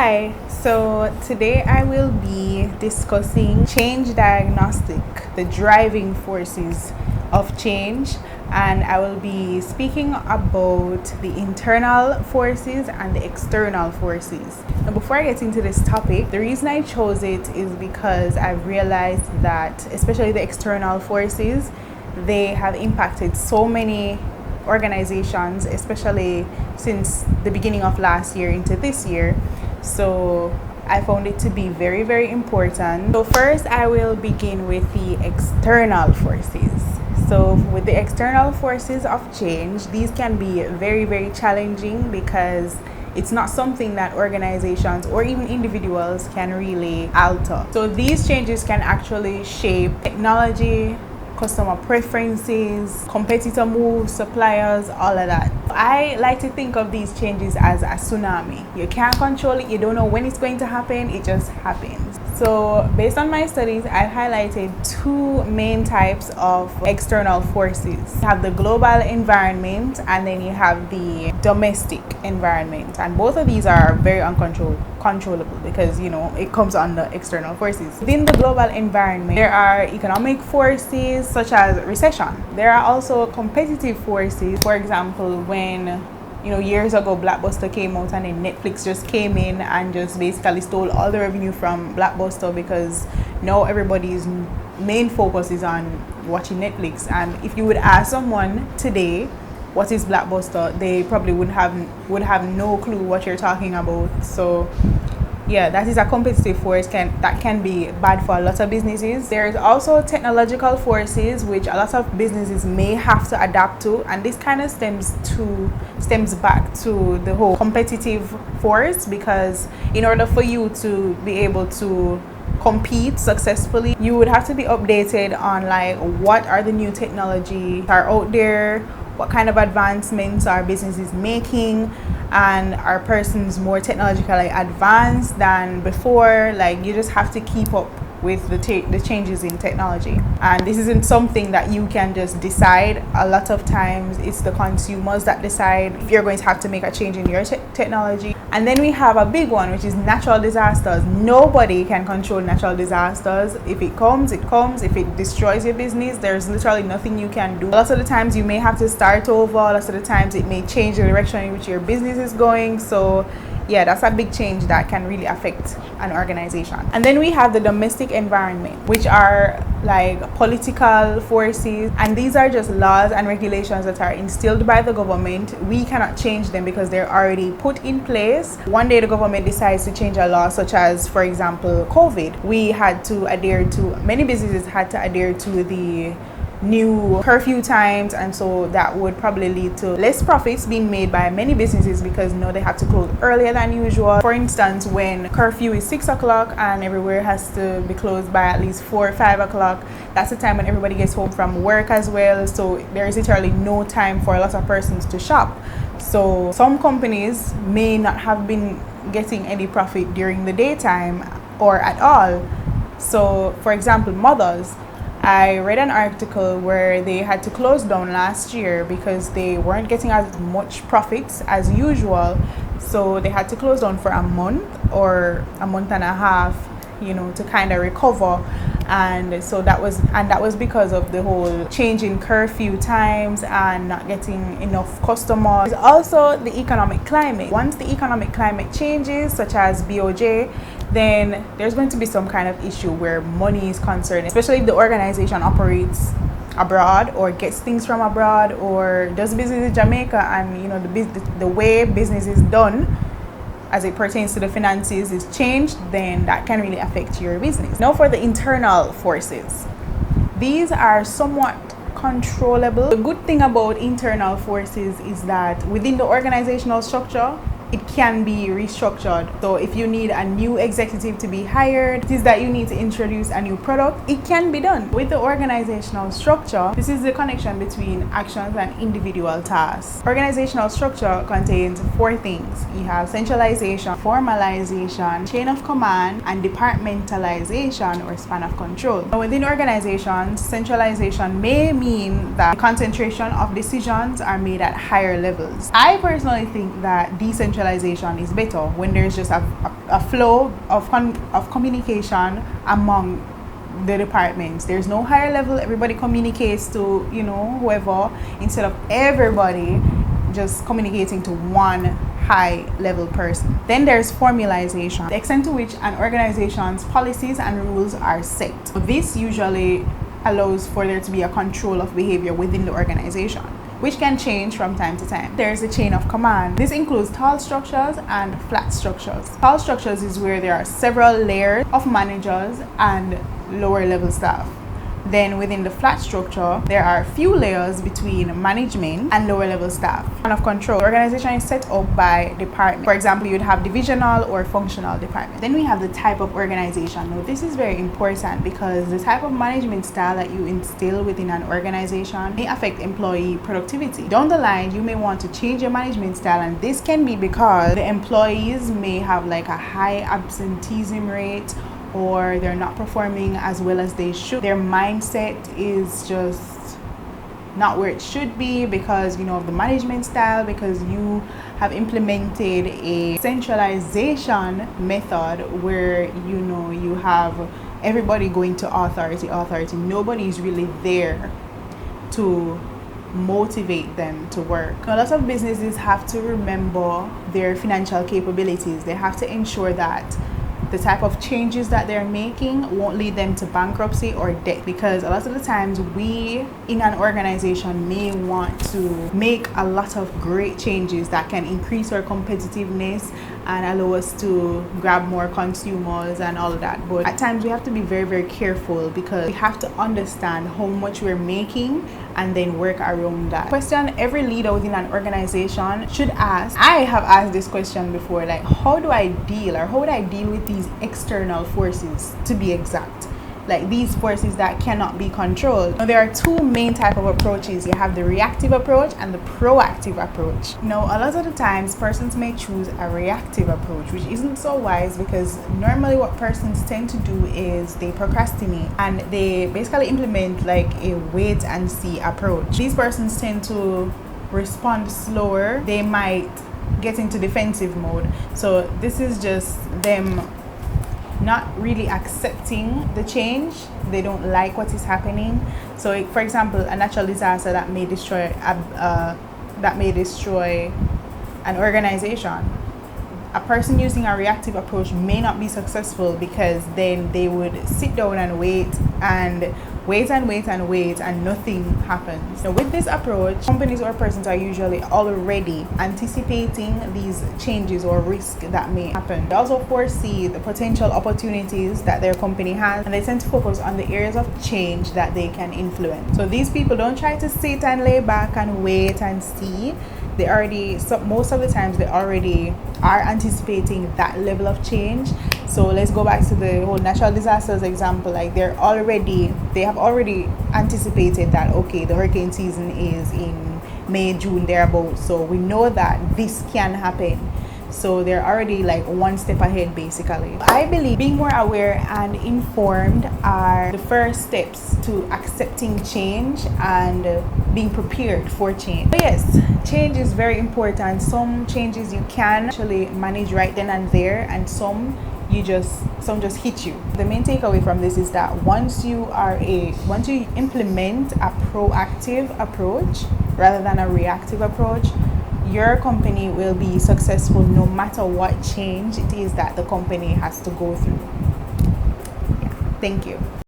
Hi, so today I will be discussing change diagnostic, the driving forces of change, and I will be speaking about the internal forces and the external forces. Now, before I get into this topic, the reason I chose it is because I've realized that, especially the external forces, they have impacted so many organizations, especially since the beginning of last year into this year. So I found it to be very, very important. So first, I will begin with the external forces. So with the external forces of change, these can be very, very challenging because it's not something that organizations or even individuals can really alter. So these changes can actually shape technology, customer preferences, competitor moves, suppliers, all of that. I like to think of these changes as a tsunami. You can't control it, you don't know when it's going to happen, it just happens. So based on my studies, I've highlighted two main types of external forces. You have the global environment and then you have the domestic environment. And both of these are very uncontrollable because, it comes under external forces. Within the global environment, there are economic forces such as recession. There are also competitive forces. For example, when years ago Blockbuster came out and then Netflix just came in and just basically stole all the revenue from Blockbuster because now everybody's main focus is on watching Netflix. And if you would ask someone today what is Blockbuster, they probably would have no clue what you're talking about. So yeah, that is a competitive force that can be bad for a lot of businesses. There's also technological forces which a lot of businesses may have to adapt to, and this kind of stems back to the whole competitive force, because in order for you to be able to compete successfully, you would have to be updated on like what are the new technology are out there, what kind of advancements are businesses making, and are persons more technologically advanced than before. Like, you just have to keep up with the changes in technology, and this isn't something that you can just decide. A lot of times it's the consumers that decide if you're going to have to make a change in your technology. And then we have a big one, which is natural disasters. Nobody can control natural disasters. If it comes, it comes. If it destroys your business, there's literally nothing you can do. A lot of the times you may have to start over. A lot of the times it may change the direction in which your business is going. So yeah, that's a big change that can really affect an organization. And then we have the domestic environment, which are like political forces, and these are just laws and regulations that are instilled by the government. We cannot change them because they're already put in place. One day the government decides to change a law, such as, for example, COVID. Many businesses had to adhere to the new curfew times, and so that would probably lead to less profits being made by many businesses because they have to close earlier than usual. For instance, when curfew is 6 o'clock and everywhere has to be closed by at least 4 or 5 o'clock, that's the time when everybody gets home from work as well. So there is literally no time for a lot of persons to shop. So some companies may not have been getting any profit during the daytime or at all. So for example, Mothers, I read an article where they had to close down last year because they weren't getting as much profits as usual. So they had to close down for a month or a month and a half, to kind of recover. And so that was because of the whole change in curfew times and not getting enough customers. There's also the economic climate. Once the economic climate changes, such as BOJ, then there's going to be some kind of issue where money is concerned, especially if the organization operates abroad or gets things from abroad or does business in Jamaica, and the way business is done as it pertains to the finances is changed, then that can really affect your business. Now for the internal forces, these are somewhat controllable. The good thing about internal forces is that within the organizational structure, it can be restructured. So if you need a new executive to be hired, it is that you need to introduce a new product, it can be done. With the organizational structure, this is the connection between actions and individual tasks. Organizational structure contains 4 things. You have centralization, formalization, chain of command, and departmentalization or span of control. Now, within organizations, centralization may mean that the concentration of decisions are made at higher levels. I personally think that decentralization is better when there's just a a flow of communication among the departments. There's no higher level. Everybody communicates to, you know, whoever, instead of everybody just communicating to one high level person. Then there's formalization, the extent to which an organization's policies and rules are set. This usually allows for there to be a control of behavior within the organization, which can change from time to time. There's a chain of command. This includes tall structures and flat structures. Tall structures is where there are several layers of managers and lower level staff. Then within the flat structure, there are few layers between management and lower level staff. Span of control. The organization is set up by department. For example, you'd have divisional or functional department. Then we have the type of organization. Now this is very important because the type of management style that you instill within an organization may affect employee productivity. Down the line, you may want to change your management style, and this can be because the employees may have like a high absenteeism rate, or they're not performing as well as they should. Their mindset is just not where it should be because, you know, of the management style, because you have implemented a centralization method where, you know, you have everybody going to authority. Nobody is really there to motivate them to work. A lot of businesses have to remember their financial capabilities. They have to ensure that the type of changes that they're making won't lead them to bankruptcy or debt, because a lot of the times we in an organization may want to make a lot of great changes that can increase our competitiveness and allow us to grab more consumers and all of that, but at times we have to be very, very careful because we have to understand how much we're making and then work around that. Question every leader within an organization should ask. I have asked this question before, like, how would I deal with these external forces, to be exact, like these forces that cannot be controlled? Now, there are two main type of approaches. You have the reactive approach and the proactive approach. Now, a lot of the times persons may choose a reactive approach, which isn't so wise, because normally what persons tend to do is they procrastinate and they basically implement like a wait and see approach. These persons tend to respond slower. They might get into defensive mode. So this is just them not really accepting the change. They don't like what is happening. So for example, a natural disaster that may destroy an organization, a person using a reactive approach may not be successful, because then they would sit down and wait and nothing happens. Now, with this approach, companies or persons are usually already anticipating these changes or risks that may happen. They also foresee the potential opportunities that their company has, and they tend to focus on the areas of change that they can influence. So these people don't try to sit and lay back and wait and see. Most of the times they already are anticipating that level of change. So let's go back to the whole natural disasters example. Like they have already anticipated that, okay, the hurricane season is in May, June, thereabouts, so we know that this can happen. So they're already like one step ahead, basically. I believe being more aware and informed are the first steps to accepting change and being prepared for change. So yes, change is very important. Some changes you can actually manage right then and there, and some just hit you. The main takeaway from this is that once you implement a proactive approach rather than a reactive approach, your company will be successful no matter what change it is that the company has to go through. Yeah. Thank you.